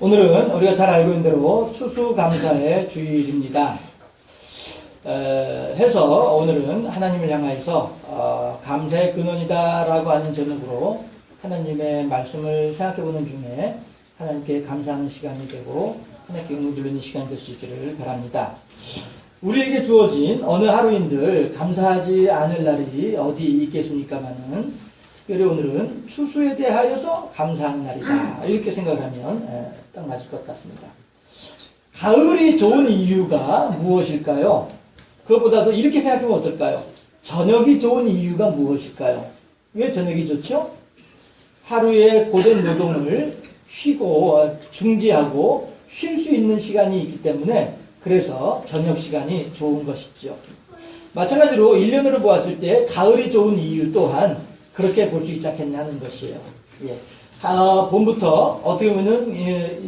오늘은 우리가 잘 알고 있는 대로 추수감사의 주일입니다. 해서 오늘은 하나님을 향하여서 감사의 근원이다 라고 하는 제목으로 하나님의 말씀을 생각해보는 중에 하나님께 감사하는 시간이 되고 하나님께 영광 돌리는 시간이 될 수 있기를 바랍니다. 우리에게 주어진 어느 하루인들 감사하지 않을 날이 어디 있겠습니까마는 특별히 오늘은 추수에 대하여서 감사하는 날이다 이렇게 생각하면 딱 맞을 것 같습니다. 가을이 좋은 이유가 무엇일까요? 그것보다도 이렇게 생각하면 어떨까요? 저녁이 좋은 이유가 무엇일까요? 왜 저녁이 좋죠? 하루의 고된 노동을 쉬고 중지하고 쉴 수 있는 시간이 있기 때문에 그래서 저녁 시간이 좋은 것이죠. 마찬가지로 1년으로 보았을 때 가을이 좋은 이유 또한 그렇게 볼 수 있지 않겠냐 하는 것이에요. 예. 봄부터 어떻게 보면은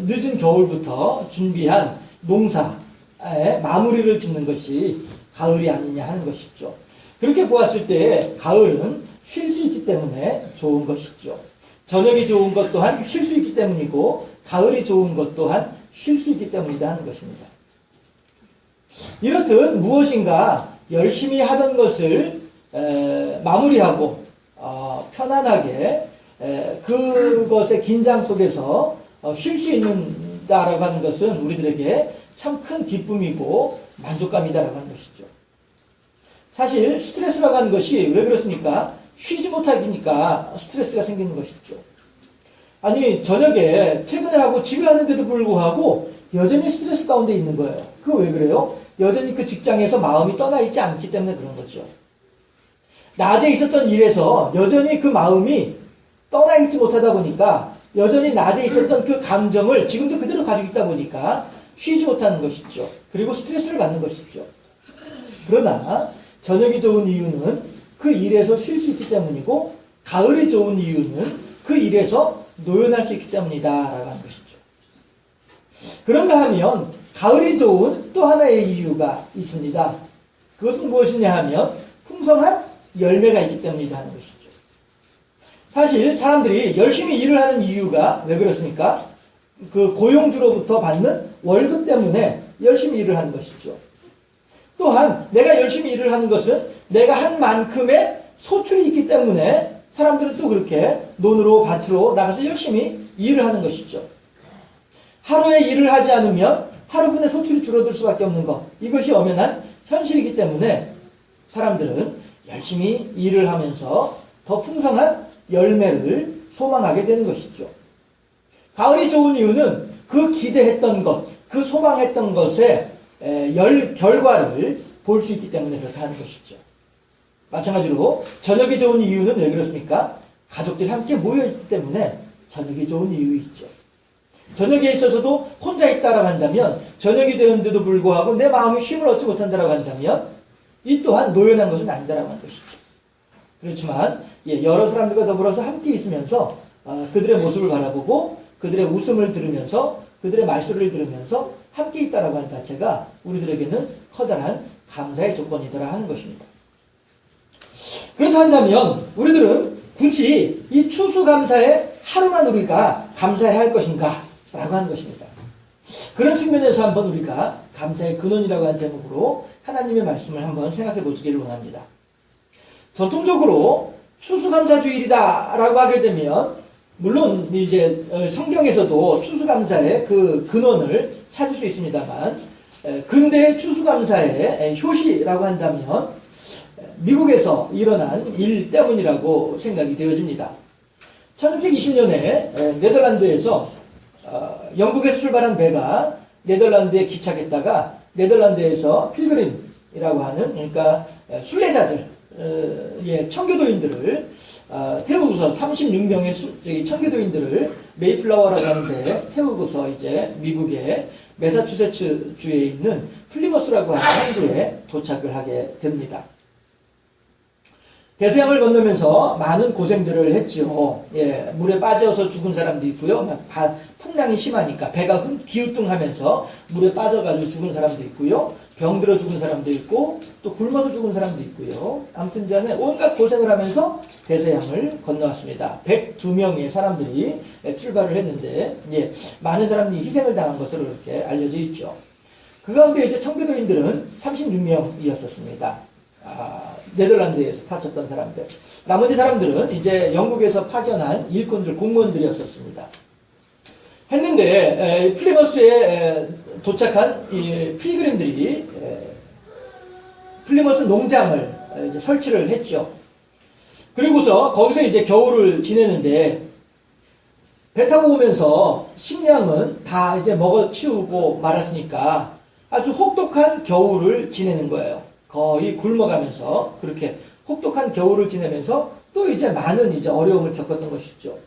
늦은 겨울부터 준비한 농사의 마무리를 짓는 것이 가을이 아니냐 하는 것이죠. 그렇게 보았을 때 가을은 쉴 수 있기 때문에 좋은 것이죠. 저녁이 좋은 것 또한 쉴 수 있기 때문이고 가을이 좋은 것 또한 쉴 수 있기 때문이다 하는 것입니다. 이렇듯 무엇인가 열심히 하던 것을 마무리하고 편안하게 그것의 긴장 속에서 쉴 수 있는다라고 하는 것은 우리들에게 참 큰 기쁨이고 만족감이다라고 하는 것이죠. 사실 스트레스라고 하는 것이 왜 그렇습니까? 쉬지 못하니까 스트레스가 생기는 것이죠. 아니 저녁에 퇴근을 하고 집에 왔는데도 불구하고 여전히 스트레스 가운데 있는 거예요. 그거 왜 그래요? 여전히 그 직장에서 마음이 떠나 있지 않기 때문에 그런 거죠. 낮에 있었던 일에서 여전히 그 마음이 떠나 있지 못하다 보니까 여전히 낮에 있었던 그 감정을 지금도 그대로 가지고 있다 보니까 쉬지 못하는 것이죠. 그리고 스트레스를 받는 것이죠. 그러나 저녁이 좋은 이유는 그 일에서 쉴 수 있기 때문이고 가을이 좋은 이유는 그 일에서 노연할 수 있기 때문이다 라고 하는 것이죠. 그런가 하면 가을이 좋은 또 하나의 이유가 있습니다. 그것은 무엇이냐 하면 풍성한 열매가 있기 때문이다 하는 것이죠. 사실 사람들이 열심히 일을 하는 이유가 왜 그렇습니까? 그 고용주로부터 받는 월급 때문에 열심히 일을 하는 것이죠. 또한 내가 열심히 일을 하는 것은 내가 한 만큼의 소출이 있기 때문에 사람들은 또 그렇게 논으로 밭으로 나가서 열심히 일을 하는 것이죠. 하루에 일을 하지 않으면 하루분의 소출이 줄어들 수밖에 없는 것, 이것이 엄연한 현실이기 때문에 사람들은 열심히 일을 하면서 더 풍성한 열매를 소망하게 되는 것이죠. 가을이 좋은 이유는 그 기대했던 것, 그 소망했던 것의 결과를 볼 수 있기 때문에 그렇다는 것이죠. 마찬가지로 저녁이 좋은 이유는 왜 그렇습니까? 가족들이 함께 모여있기 때문에 저녁이 좋은 이유이죠. 저녁에 있어서도 혼자 있다라고 한다면 저녁이 되는데도 불구하고 내 마음이 쉼을 얻지 못한다라고 한다면 이 또한 노연한 것은 아니다라고 하는 것이죠. 그렇지만 여러 사람들과 더불어서 함께 있으면서 그들의 모습을 바라보고 그들의 웃음을 들으면서 그들의 말소리를 들으면서 함께 있다라고 하는 자체가 우리들에게는 커다란 감사의 조건이더라 하는 것입니다. 그렇다 한다면 우리들은 굳이 이 추수감사에 하루만 우리가 감사해야 할 것인가 라고 하는 것입니다. 그런 측면에서 한번 우리가 감사의 근원이라고 하는 제목으로 하나님의 말씀을 한번 생각해 보기를 원합니다. 전통적으로 추수감사주일이다 라고 하게 되면 물론 이제 성경에서도 추수감사의 그 근원을 찾을 수 있습니다만 근대 추수감사의 효시라고 한다면 미국에서 일어난 일 때문이라고 생각이 되어집니다. 1620년에 네덜란드에서 영국에서 출발한 배가 네덜란드에 기착했다가 네덜란드에서 필그림이라고 하는 그러니까 순례자들 청교도인들을 태우고서 36명의 청교도인들을 메이플라워라고 하는 데에 태우고서 이제 미국의 매사추세츠주에 있는 플리머스라고 하는 항구에 도착을 하게 됩니다. 대서양을 건너면서 많은 고생들을 했죠. 예, 물에 빠져서 죽은 사람도 있고요. 풍랑이 심하니까 배가 기우뚱하면서 물에 빠져가지고 죽은 사람도 있고요. 병들어 죽은 사람도 있고 또 굶어서 죽은 사람도 있고요. 아무튼 저는 온갖 고생을 하면서 대서양을 건너왔습니다. 102명의 사람들이 출발을 했는데 예, 많은 사람들이 희생을 당한 것으로 이렇게 알려져 있죠. 그 가운데 이제 청교도인들은 36명이었었습니다. 네덜란드에서 타셨던 사람들. 나머지 사람들은 이제 영국에서 파견한 일꾼들, 공무원들이었었습니다. 했는데 플리머스에 도착한 이 필그림들이 플리머스 농장을 이제 설치를 했죠. 그리고서 거기서 이제 겨울을 지내는데 배 타고 오면서 식량은 다 이제 먹어 치우고 말았으니까 아주 혹독한 겨울을 지내는 거예요. 거의 굶어가면서 그렇게 혹독한 겨울을 지내면서 또 이제 많은 이제 어려움을 겪었던 것이죠.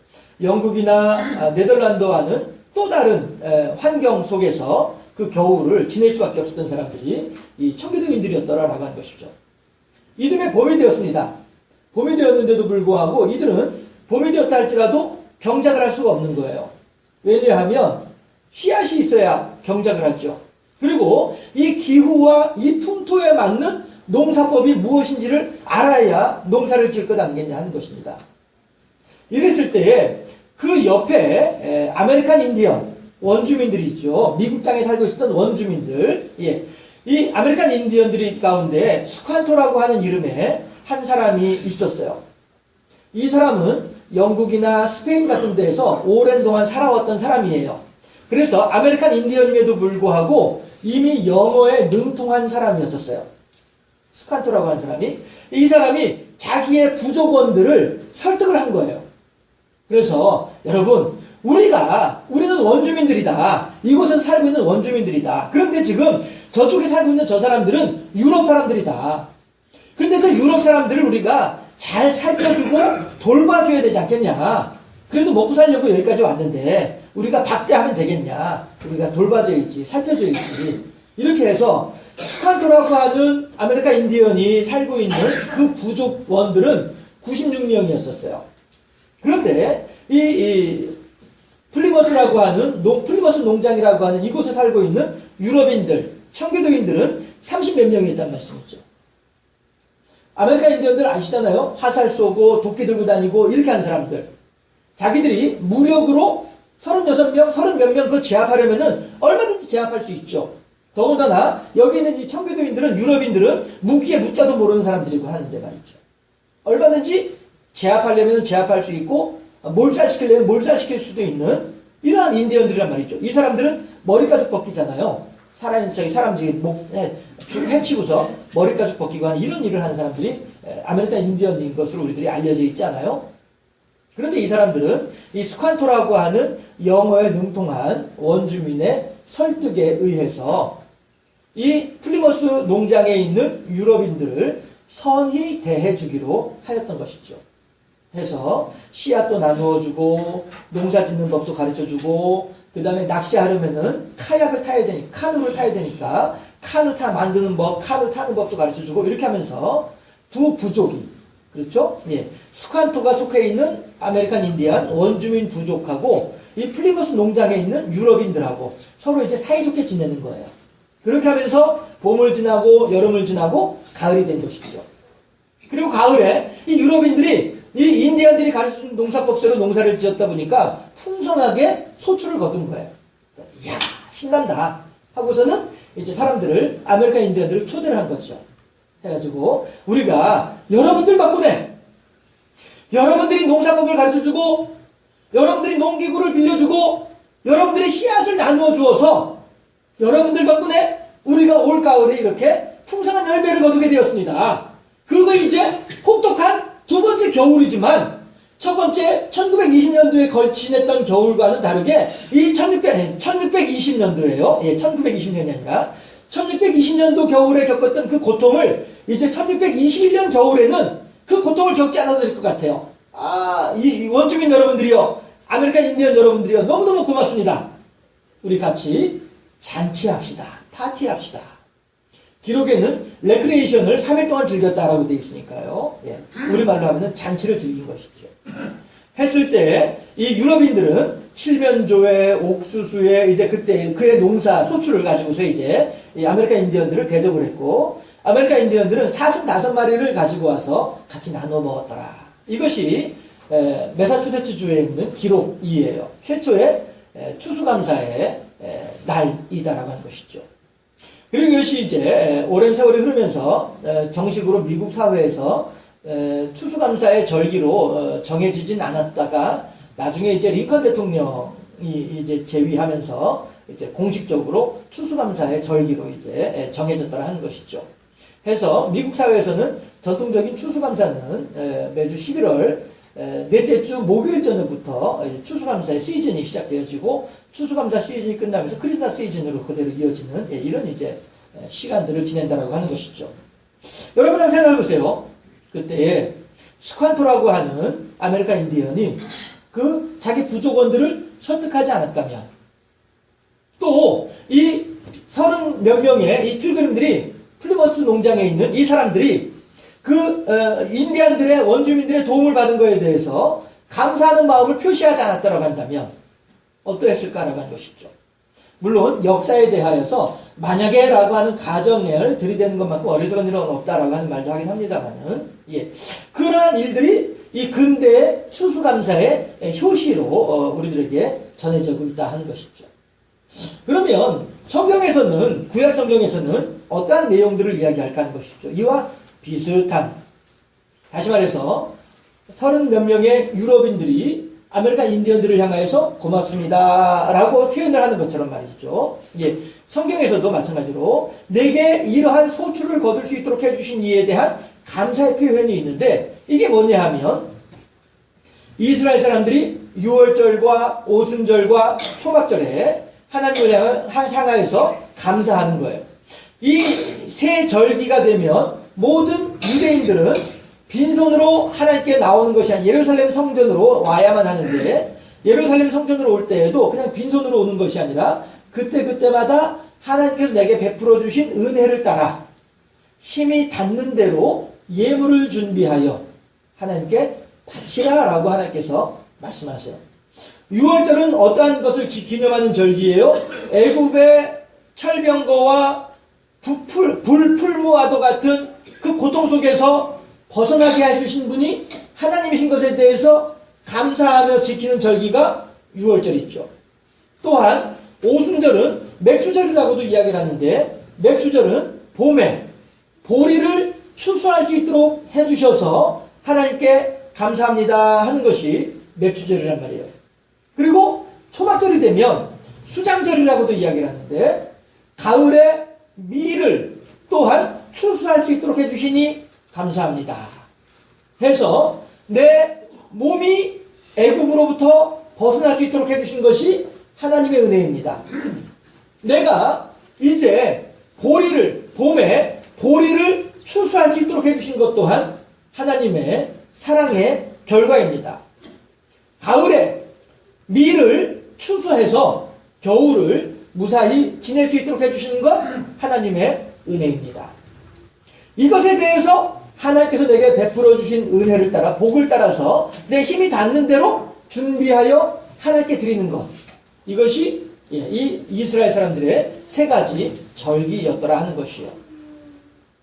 영국이나 네덜란드와는 또 다른 환경 속에서 그 겨울을 지낼 수밖에 없었던 사람들이 이 청교도인들이었더라라고 하는 것이죠. 이듬해 봄이 되었습니다. 봄이 되었는데도 불구하고 이들은 봄이 되었다 할지라도 경작을 할 수가 없는 거예요. 왜냐하면 씨앗이 있어야 경작을 하죠. 그리고 이 기후와 이 풍토에 맞는 농사법이 무엇인지를 알아야 농사를 지을 것 아니겠냐 하는 것입니다. 이랬을 때에 그 옆에 아메리칸 인디언 원주민들이 있죠. 미국 땅에 살고 있었던 원주민들. 예. 이 아메리칸 인디언들이 가운데 스칸토라고 하는 이름의 한 사람이 있었어요. 이 사람은 영국이나 스페인 같은 데에서 오랜 동안 살아왔던 사람이에요. 그래서 아메리칸 인디언임에도 불구하고 이미 영어에 능통한 사람이었었어요. 스칸토라고 하는 사람이. 이 사람이 자기의 부족원들을 설득을 한 거예요. 그래서 여러분, 우리는 원주민들이다. 이곳에서 살고 있는 원주민들이다. 그런데 지금 저쪽에 살고 있는 저 사람들은 유럽 사람들이다. 그런데 저 유럽 사람들을 우리가 잘 살펴주고 돌봐줘야 되지 않겠냐. 그래도 먹고 살려고 여기까지 왔는데 우리가 박대하면 되겠냐. 우리가 돌봐줘야지, 살펴줘야지. 이렇게 해서 스칸토라고 하는 아메리카 인디언이 살고 있는 그 부족원들은 96명이었었어요. 그런데 이 플리머스라고 하는 플리머스 농장이라고 하는 이곳에 살고 있는 유럽인들, 청교도인들은 30몇 명이 있단 말씀이죠. 아메리카 인디언들 아시잖아요. 화살 쏘고 도끼 들고 다니고 이렇게 하는 사람들. 자기들이 무력으로 36명, 30몇 명 그걸 제압하려면은 얼마든지 제압할 수 있죠. 더군다나 여기 있는 이 청교도인들은, 유럽인들은 무기에 무자도 모르는 사람들이고 하는데 말이죠. 얼마든지 제압하려면 제압할 수 있고 몰살시키려면 몰살시킬 수도 있는 이러한 인디언들이란 말이죠. 이 사람들은 머리가죽 벗기잖아요. 사람 목 해치고서 머리가죽 벗기고 하는 이런 일을 하는 사람들이 아메리칸 인디언인 것으로 우리들이 알려져 있지 않아요? 그런데 이 사람들은 이 스칸토라고 하는 영어에 능통한 원주민의 설득에 의해서 이 플리머스 농장에 있는 유럽인들을 선히 대해주기로 하였던 것이죠. 해서 씨앗도 나누어주고 농사 짓는 법도 가르쳐주고 그 다음에 낚시하려면은 카약을 타야 되니까 카누를 타야 되니까 카누 만드는 법, 카누 타는 법도 가르쳐주고 이렇게 하면서 두 부족이 그렇죠? 예, 스칸토가 속해 있는 아메리칸 인디안 원주민 부족하고 이 플리머스 농장에 있는 유럽인들하고 서로 이제 사이좋게 지내는 거예요. 그렇게 하면서 봄을 지나고 여름을 지나고 가을이 된 것이죠. 그리고 가을에 이 유럽인들이 이 인디안들이 가르쳐준 농사법대로 농사를 지었다 보니까 풍성하게 소출을 거둔 거예요. 이야, 신난다 하고서는 이제 사람들을, 아메리칸 인디안들을 초대를 한 거죠. 해가지고 우리가 여러분들 덕분에 여러분들이 농사법을 가르쳐주고 여러분들이 농기구를 빌려주고 여러분들이 씨앗을 나누어 주어서 여러분들 덕분에 우리가 올 가을에 이렇게 풍성한 열매를 거두게 되었습니다. 그리고 이제 혹독한 두 번째 겨울이지만 첫 번째 1920년도에 지냈던 겨울과는 다르게 이 1620년도예요. 예, 1920년이 아니라 1620년도 겨울에 겪었던 그 고통을 이제 1621년 겨울에는 그 고통을 겪지 않아도 될 것 같아요. 이 원주민 여러분들이요, 아메리칸 인디언 여러분들이요, 너무너무 고맙습니다. 우리 같이 잔치합시다. 파티합시다. 기록에는 레크레이션을 3일 동안 즐겼다라고 되어 있으니까요. 예. 우리말로 하면 잔치를 즐긴 것이죠. 했을 때 이 유럽인들은 칠면조에 옥수수에 이제 그때 그의 농사 소출을 가지고서 이제 이 아메리카 인디언들을 대접을 했고, 아메리카 인디언들은 45마리를 가지고 와서 같이 나눠 먹었더라. 이것이 매사추세츠주에 있는 기록이에요. 최초의 추수감사의 날이다라고 하는 것이죠. 그리고 이것이 이제 오랜 세월이 흐르면서 정식으로 미국 사회에서 추수감사의 절기로 정해지진 않았다가 나중에 이제 링컨 대통령이 이제 재위하면서 이제 공식적으로 추수감사의 절기로 이제 정해졌다라 하는 것이죠. 해서 미국 사회에서는 전통적인 추수감사는 매주 11월 넷째 주 목요일 저녁부터 추수감사의 시즌이 시작되어지고, 추수감사 시즌이 끝나면서 크리스마스 시즌으로 그대로 이어지는 이런 이제 시간들을 지낸다라고 하는 것이죠. 여러분 한번 생각해 보세요. 그때 스ኳ토라고 하는 아메리카 인디언이 그 자기 부족원들을 설득하지 않았다면, 또 이 30몇 명의 이 필그림들이 플리머스 농장에 있는 이 사람들이 그 인디안들의 원주민들의 도움을 받은 것에 대해서 감사하는 마음을 표시하지 않았다고 한다면 어떠했을까라고 하는 것이죠. 물론 역사에 대하여서 만약에 라고 하는 가정을 들이대는 것만큼 어리석은 일은 없다라고 하는 말도 하긴 합니다만은, 예, 그러한 일들이 이 근대의 추수감사의 효시로 우리들에게 전해지고 있다 하는 것이죠. 그러면 성경에서는, 구약 성경에서는 어떠한 내용들을 이야기할까 하는 것이죠. 이와 비슷한, 다시 말해서 30몇 명의 유럽인들이 아메리카 인디언들을 향하여서 고맙습니다 라고 표현을 하는 것처럼 말이죠. 예, 성경에서도 마찬가지로 내게 이러한 소출을 거둘 수 있도록 해주신 이에 대한 감사의 표현이 있는데, 이게 뭐냐 하면 이스라엘 사람들이 유월절과 오순절과 초막절에 하나님을 향하여서 감사하는 거예요. 이 세 절기가 되면 모든 유대인들은 빈손으로 하나님께 나오는 것이 아니라 예루살렘 성전으로 와야만 하는데, 예루살렘 성전으로 올 때에도 그냥 빈손으로 오는 것이 아니라 그때그때마다 하나님께서 내게 베풀어 주신 은혜를 따라 힘이 닿는 대로 예물을 준비하여 하나님께 바치라 라고 하나님께서 말씀하세요. 6월절은 어떠한 것을 기념하는 절기예요? 애굽의 철병거와 불풀무와도 같은 그 고통 속에서 벗어나게 해주신 분이 하나님이신 것에 대해서 감사하며 지키는 절기가 6월절이죠. 또한 오순절은 맥추절이라고도 이야기를 하는데, 맥추절은 봄에 보리를 추수할 수 있도록 해주셔서 하나님께 감사합니다 하는 것이 맥추절이란 말이에요. 그리고 초막절이 되면 수장절이라고도 이야기를 하는데, 가을에 밀을 또한 추수할 수 있도록 해주시니 감사합니다 해서 내 몸이 애굽으로부터 벗어날 수 있도록 해주신 것이 하나님의 은혜입니다. 내가 이제 봄에 보리를 추수할 수 있도록 해주신 것 또한 하나님의 사랑의 결과입니다. 가을에 밀을 추수해서 겨울을 무사히 지낼 수 있도록 해주시는 것 하나님의 은혜입니다. 이것에 대해서 하나님께서 내게 베풀어 주신 은혜를 따라, 복을 따라서 내 힘이 닿는 대로 준비하여 하나님께 드리는 것, 이것이 이 이스라엘 사람들의 세 가지 절기였더라 하는 것이요.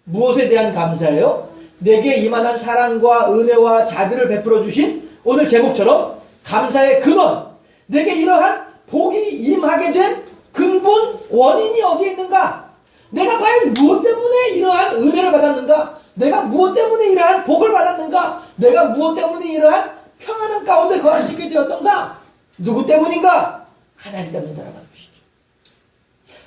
무엇에 대한 감사예요? 내게 이만한 사랑과 은혜와 자비를 베풀어 주신, 오늘 제목처럼 감사의 근원, 내게 이러한 복이 임하게 된 근본 원인이 어디에 있는가? 내가 과연 무엇 때문에 이러한 은혜를 받았는가? 내가 무엇 때문에 이러한 복을 받았는가? 내가 무엇 때문에 이러한 평안한 가운데 거할 수 있게 되었던가? 누구 때문인가? 하나님 때문이다라고 하는 것이죠.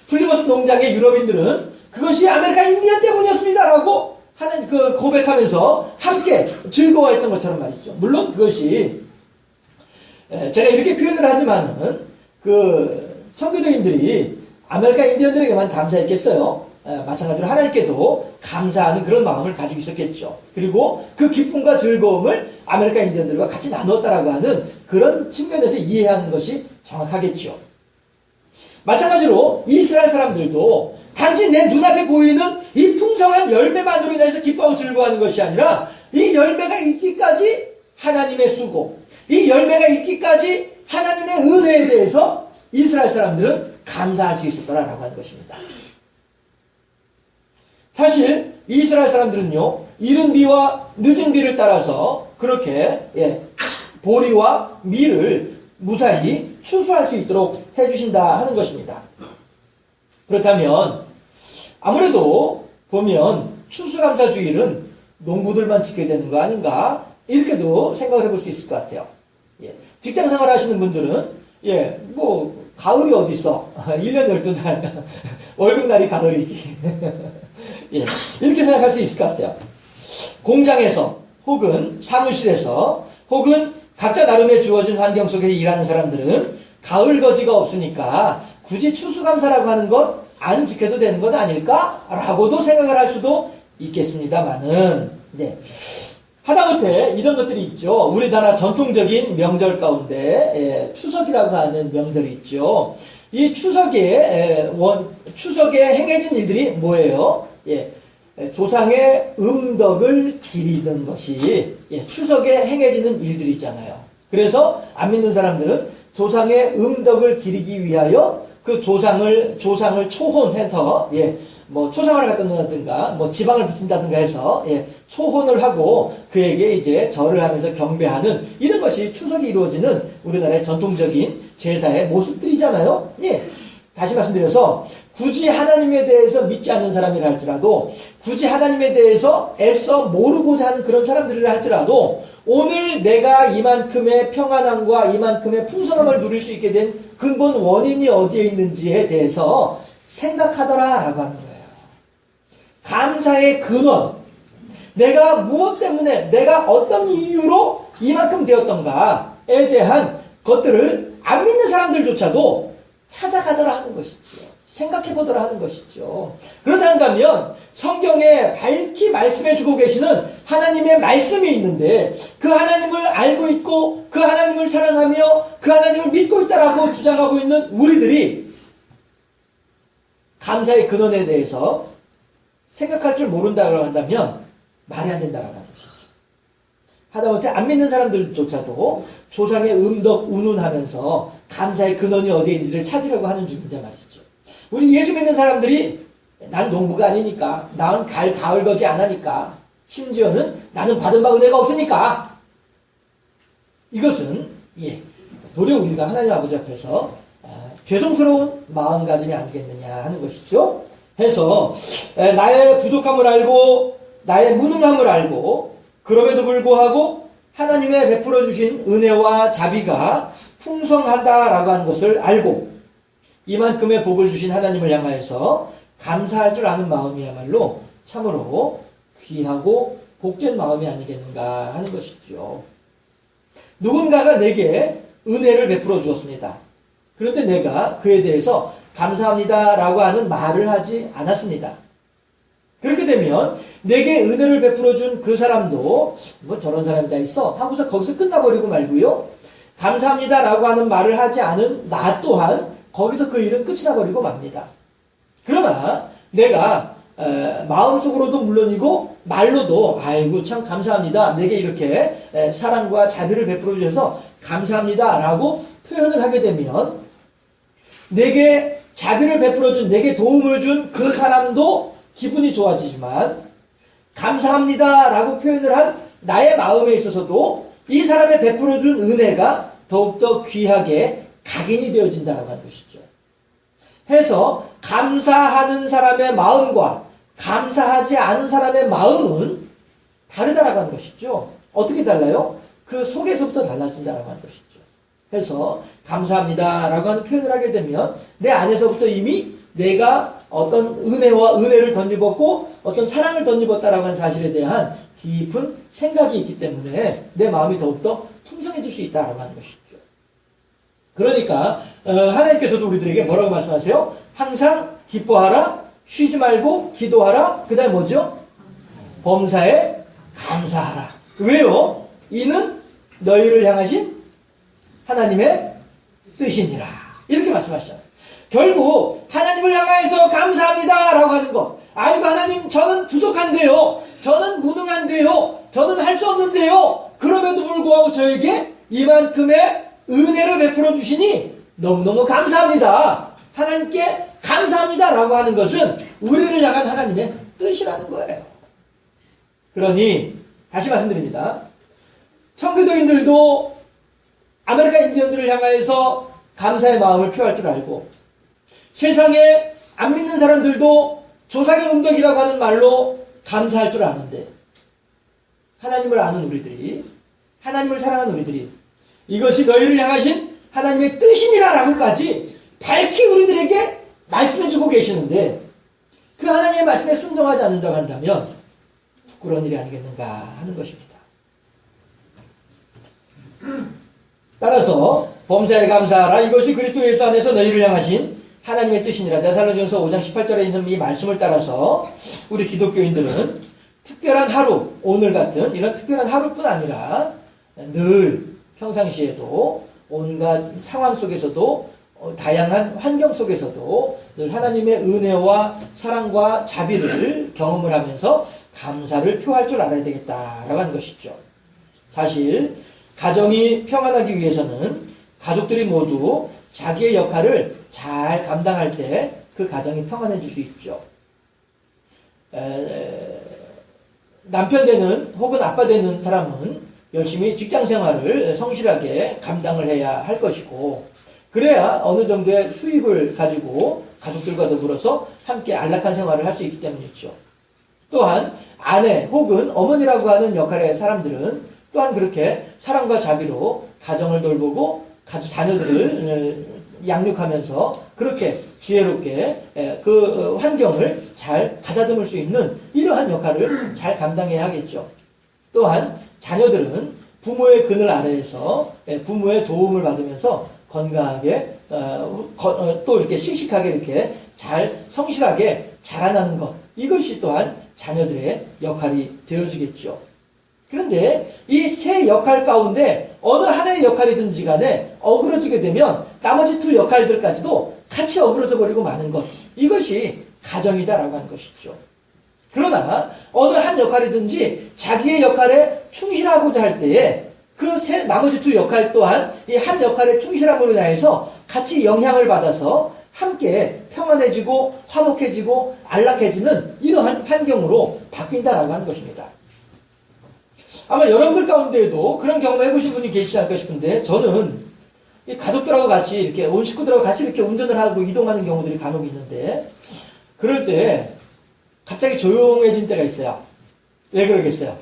플리머스 농장의 유럽인들은 그것이 아메리카 인디언 때문이었습니다라고 하는 그 고백하면서 함께 즐거워했던 것처럼 말이죠. 물론 그것이 제가 이렇게 표현을 하지만은 그 청교도인들이 아메리카 인디언들에게만 감사했겠어요? 마찬가지로 하나님께도 감사하는 그런 마음을 가지고 있었겠죠. 그리고 그 기쁨과 즐거움을 아메리카 인디언들과 같이 나눴다라고 하는 그런 측면에서 이해하는 것이 정확하겠죠. 마찬가지로 이스라엘 사람들도 단지 내 눈앞에 보이는 이 풍성한 열매만으로 인해서 기뻐하고 즐거워하는 것이 아니라 이 열매가 있기까지 하나님의 수고, 이 열매가 있기까지 하나님의 은혜에 대해서 이스라엘 사람들은 감사할 수 있었더라라고 하는 것입니다. 사실 이스라엘 사람들은요, 이른 비와 늦은 비를 따라서 그렇게 보리와 밀을 무사히 추수할 수 있도록 해주신다 하는 것입니다. 그렇다면 아무래도 보면 추수감사주일은 농부들만 지켜야 되는 거 아닌가, 이렇게도 생각을 해볼 수 있을 것 같아요. 직장생활 하시는 분들은 뭐 가을이 어디 있어? 1년 12달 월급날이 가을이지. 이렇게 생각할 수 있을 것 같아요. 공장에서 혹은 사무실에서 혹은 각자 나름의 주어진 환경 속에서 일하는 사람들은 가을 거지가 없으니까 굳이 추수감사라고 하는 것 안 지켜도 되는 것 아닐까라고도 생각을 할 수도 있겠습니다만은, 하다못해 이런 것들이 있죠. 우리나라 전통적인 명절 가운데 추석이라고 하는 명절이 있죠. 이 추석에 행해진 일들이 뭐예요? 조상의 음덕을 기리는 것이 추석에 행해지는 일들이 있잖아요. 그래서 안 믿는 사람들은 조상의 음덕을 기리기 위하여 그 조상을 초혼해서 뭐 초상화를 갖다 놓는다든가 뭐 지방을 붙인다든가 해서 초혼을 하고 그에게 이제 절을 하면서 경배하는 이런 것이 추석이 이루어지는 우리나라의 전통적인 제사의 모습들이잖아요. 다시 말씀드려서 굳이 하나님에 대해서 믿지 않는 사람이라 할지라도, 굳이 하나님에 대해서 애써 모르고자 하는 그런 사람들이라 할지라도, 오늘 내가 이만큼의 평안함과 이만큼의 풍성함을 누릴 수 있게 된 근본 원인이 어디에 있는지에 대해서 생각하더라라고 하는 거예요. 감사의 근원, 내가 무엇 때문에, 내가 어떤 이유로 이만큼 되었던가에 대한 것들을 안 믿는 사람들조차도 찾아가더라 하는 것이죠. 생각해보더라 하는 것이죠. 그렇다 한다면 성경에 밝히 말씀해주고 계시는 하나님의 말씀이 있는데, 그 하나님을 알고 있고 그 하나님을 사랑하며 그 하나님을 믿고 있다라고 주장하고 있는 우리들이 감사의 근원에 대해서 생각할 줄 모른다고 한다면 말이 안 된다고 하는 것이죠. 하다못해 안 믿는 사람들조차도 조상의 음덕 운운하면서 감사의 근원이 어디에 있는지를 찾으려고 하는 중인데 말이죠. 우리 예수 믿는 사람들이 난 농부가 아니니까, 나는 가을 거지 안 하니까, 심지어는 나는 받은 바 은혜가 없으니까, 이것은 도리어 우리가 하나님 아버지 앞에서 죄송스러운 마음가짐이 아니겠느냐 하는 것이죠. 해서 나의 부족함을 알고 나의 무능함을 알고, 그럼에도 불구하고 하나님의 베풀어 주신 은혜와 자비가 풍성하다라고 하는 것을 알고 이만큼의 복을 주신 하나님을 향하여서 감사할 줄 아는 마음이야말로 참으로 귀하고 복된 마음이 아니겠는가 하는 것이죠. 누군가가 내게 은혜를 베풀어 주었습니다. 그런데 내가 그에 대해서 감사합니다라고 하는 말을 하지 않았습니다. 그렇게 되면 내게 은혜를 베풀어 준 그 사람도 뭐 저런 사람이 다 있어 하고서 거기서 끝나버리고 말고요, 감사합니다라고 하는 말을 하지 않은 나 또한 거기서 그 일은 끝이 나버리고 맙니다. 그러나 내가 마음속으로도 물론이고 말로도 아이고 참 감사합니다, 내게 이렇게 사랑과 자비를 베풀어 주셔서 감사합니다라고 표현을 하게 되면 내게 자비를 베풀어 준, 내게 도움을 준 그 사람도 기분이 좋아지지만, 감사합니다라고 표현을 한 나의 마음에 있어서도 이 사람의 베풀어 준 은혜가 더욱더 귀하게 각인이 되어진다는 것이죠. 해서 감사하는 사람의 마음과 감사하지 않은 사람의 마음은 다르다라고 하는 것이죠. 어떻게 달라요? 그 속에서부터 달라진다라고 하는 것이죠. 해서 감사합니다라고 하는 표현을 하게 되면 내 안에서부터 이미 내가 어떤 은혜를 덧입었고 어떤 사랑을 덧입었다라고 하는 사실에 대한 깊은 생각이 있기 때문에 내 마음이 더욱더 풍성해질 수 있다라고 하는 것이죠. 그러니까 하나님께서도 우리들에게 뭐라고 말씀하세요? 항상 기뻐하라, 쉬지 말고 기도하라, 그 다음에 뭐죠? 범사에 감사하라. 왜요? 이는 너희를 향하신 하나님의 뜻이니라. 이렇게 말씀하시잖아요. 결국 하나님을 향하여서 감사합니다 라고 하는 것. 아이고 하나님, 저는 부족한데요, 저는 무능한데요, 저는 할 수 없는데요, 그럼에도 불구하고 저에게 이만큼의 은혜를 베풀어 주시니 너무너무 감사합니다, 하나님께 감사합니다 라고 하는 것은 우리를 향한 하나님의 뜻이라는 거예요. 그러니 다시 말씀드립니다. 청교도인들도 아메리카 인디언들을 향하여서 감사의 마음을 표할 줄 알고, 세상에 안 믿는 사람들도 조상의 음덕이라고 하는 말로 감사할 줄 아는데, 하나님을 아는 우리들이, 하나님을 사랑하는 우리들이 이것이 너희를 향하신 하나님의 뜻이니라 라고까지 밝히 우리들에게 말씀해주고 계시는데, 그 하나님의 말씀에 순종하지 않는다고 한다면 부끄러운 일이 아니겠는가 하는 것입니다. 따라서 범사에 감사하라, 이것이 그리스도 예수 안에서 너희를 향하신 하나님의 뜻이니라. 데살로니가서 5장 18절에 있는 이 말씀을 따라서 우리 기독교인들은 특별한 하루, 오늘 같은 이런 특별한 하루뿐 아니라 늘 평상시에도 온갖 상황 속에서도 다양한 환경 속에서도 늘 하나님의 은혜와 사랑과 자비를 경험을 하면서 감사를 표할 줄 알아야 되겠다라고 하는 것이죠. 사실 가정이 평안하기 위해서는 가족들이 모두 자기의 역할을 잘 감당할 때 그 가정이 평안해질 수 있죠. 남편 되는 혹은 아빠 되는 사람은 열심히 직장 생활을 성실하게 감당을 해야 할 것이고, 그래야 어느 정도의 수입을 가지고 가족들과 더불어서 함께 안락한 생활을 할 수 있기 때문이죠. 또한 아내 혹은 어머니라고 하는 역할의 사람들은 또한 그렇게 사랑과 자비로 가정을 돌보고 자녀들을 양육하면서 그렇게 지혜롭게 그 환경을 잘 가다듬을 수 있는 이러한 역할을 잘 감당해야 하겠죠. 또한 자녀들은 부모의 그늘 아래에서 부모의 도움을 받으면서 건강하게 또 이렇게 씩씩하게 이렇게 잘 성실하게 자라나는 것, 이것이 또한 자녀들의 역할이 되어지겠죠. 그런데 이 세 역할 가운데 어느 하나의 역할이든지 간에 어그러지게 되면 나머지 두 역할들까지도 같이 어그러져 버리고 마는 것, 이것이 가정이다라고 하는 것이죠. 그러나 어느 한 역할이든지 자기의 역할에 충실하고자 할 때에 그 나머지 두 역할 또한 이 한 역할에 충실함으로 인해서 같이 영향을 받아서 함께 평안해지고 화목해지고 안락해지는 이러한 환경으로 바뀐다라고 하는 것입니다. 아마 여러분들 가운데에도 그런 경험을 해보신 분이 계시지 않을까 싶은데, 저는 이 가족들하고 같이 이렇게 온 식구들하고 같이 이렇게 운전을 하고 이동하는 경우들이 간혹 있는데, 그럴 때 갑자기 조용해진 때가 있어요. 왜 그러겠어요?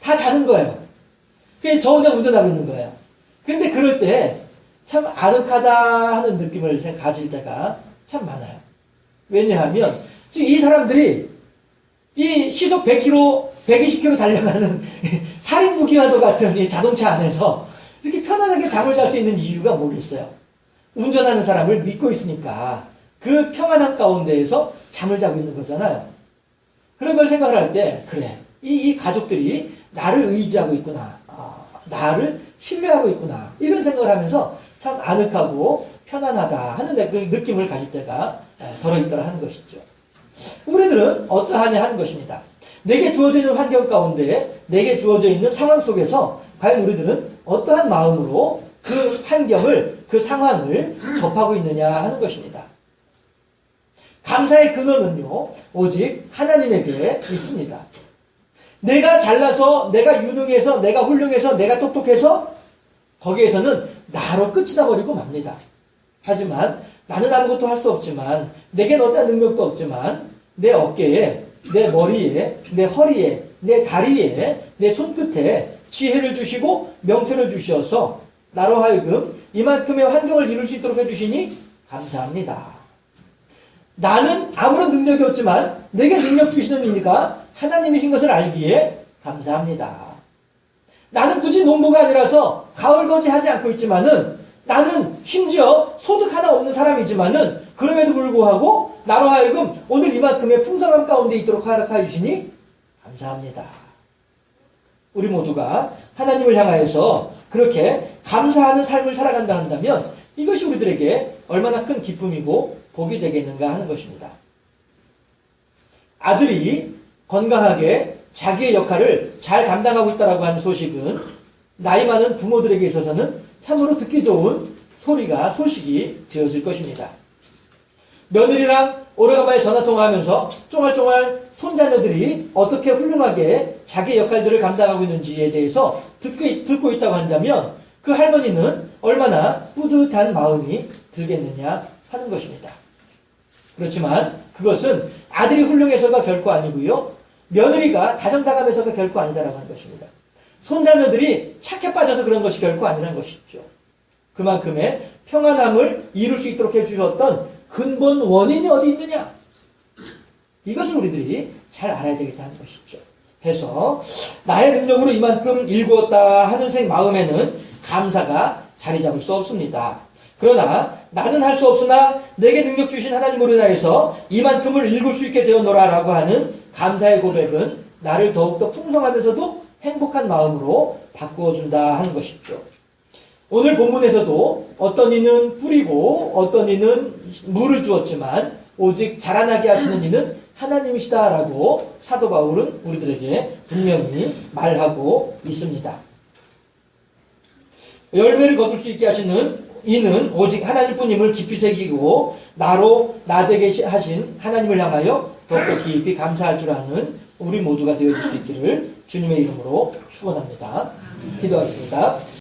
다 자는 거예요. 그래서 저 혼자 운전하고 있는 거예요. 그런데 그럴 때 참 아늑하다 하는 느낌을 가질 때가 참 많아요. 왜냐하면 지금 이 사람들이 이 시속 100km, 120km 달려가는 살인무기와도 같은 이 자동차 안에서 이렇게 편안하게 잠을 잘 수 있는 이유가 뭐겠어요? 운전하는 사람을 믿고 있으니까 그 평안함 가운데에서 잠을 자고 있는 거잖아요. 그런 걸 생각을 할 때, 그래, 이 가족들이 나를 의지하고 있구나, 나를 신뢰하고 있구나, 이런 생각을 하면서 참 아늑하고 편안하다 하는 그 느낌을 가질 때가 덜어있더라 하는 것이죠. 우리들은 어떠하냐 하는 것입니다. 내게 주어져 있는 환경 가운데, 내게 주어져 있는 상황 속에서 과연 우리들은 어떠한 마음으로 그 환경을, 그 상황을 접하고 있느냐 하는 것입니다. 감사의 근원은요, 오직 하나님에게 있습니다. 내가 잘나서, 내가 유능해서, 내가 훌륭해서, 내가 똑똑해서 거기에서는 나로 끝이 나버리고 맙니다. 하지만 나는 아무것도 할 수 없지만, 내겐 어떠한 능력도 없지만 내 어깨에, 내 머리에, 내 허리에, 내 다리에, 내 손끝에 지혜를 주시고 명철을 주셔서 나로 하여금 이만큼의 환경을 이룰 수 있도록 해주시니 감사합니다. 나는 아무런 능력이 없지만 내게 능력 주시는 이가 하나님이신 것을 알기에 감사합니다. 나는 굳이 농부가 아니라서 가을거지 하지 않고 있지만은, 나는 심지어 소득 하나 없는 사람이지만은 그럼에도 불구하고 나로 하여금 오늘 이만큼의 풍성함 가운데 있도록 허락하여 주시니 감사합니다. 우리 모두가 하나님을 향하여서 그렇게 감사하는 삶을 살아간다 한다면 이것이 우리들에게 얼마나 큰 기쁨이고 복이 되겠는가 하는 것입니다. 아들이 건강하게 자기의 역할을 잘 감당하고 있다고 하는 소식은 나이 많은 부모들에게 있어서는 참으로 듣기 좋은 소식이 되어질 것입니다. 며느리랑 오래간만에 전화통화하면서 쫑알쫑알 손자녀들이 어떻게 훌륭하게 자기 역할들을 감당하고 있는지에 대해서 듣고 있다고 한다면 그 할머니는 얼마나 뿌듯한 마음이 들겠느냐 하는 것입니다. 그렇지만 그것은 아들이 훌륭해서가 결코 아니고요. 며느리가 다정다감해서가 결코 아니다라고 하는 것입니다. 손자녀들이 착해 빠져서 그런 것이 결코 아니라는 것이죠. 그만큼의 평안함을 이룰 수 있도록 해주셨던 근본 원인이 어디 있느냐? 이것을 우리들이 잘 알아야 되겠다는 것이죠. 해서 나의 능력으로 이만큼 일구었다 하는 마음에는 감사가 자리 잡을 수 없습니다. 그러나 나는 할 수 없으나 내게 능력 주신 하나님으로 인하여서 이만큼을 일굴 수 있게 되었노라 라고 하는 감사의 고백은 나를 더욱더 풍성하면서도 행복한 마음으로 바꾸어 준다 하는 것이죠. 오늘 본문에서도 어떤 이는 뿌리고 어떤 이는 물을 주었지만 오직 자라나게 하시는 이는 하나님이시다라고 사도 바울은 우리들에게 분명히 말하고 있습니다. 열매를 거둘 수 있게 하시는 이는 오직 하나님뿐임을 깊이 새기고 나 되게 하신 하나님을 향하여 더욱더 깊이 감사할 줄 아는 우리 모두가 되어질 수 있기를 주님의 이름으로 축원합니다. 기도하겠습니다.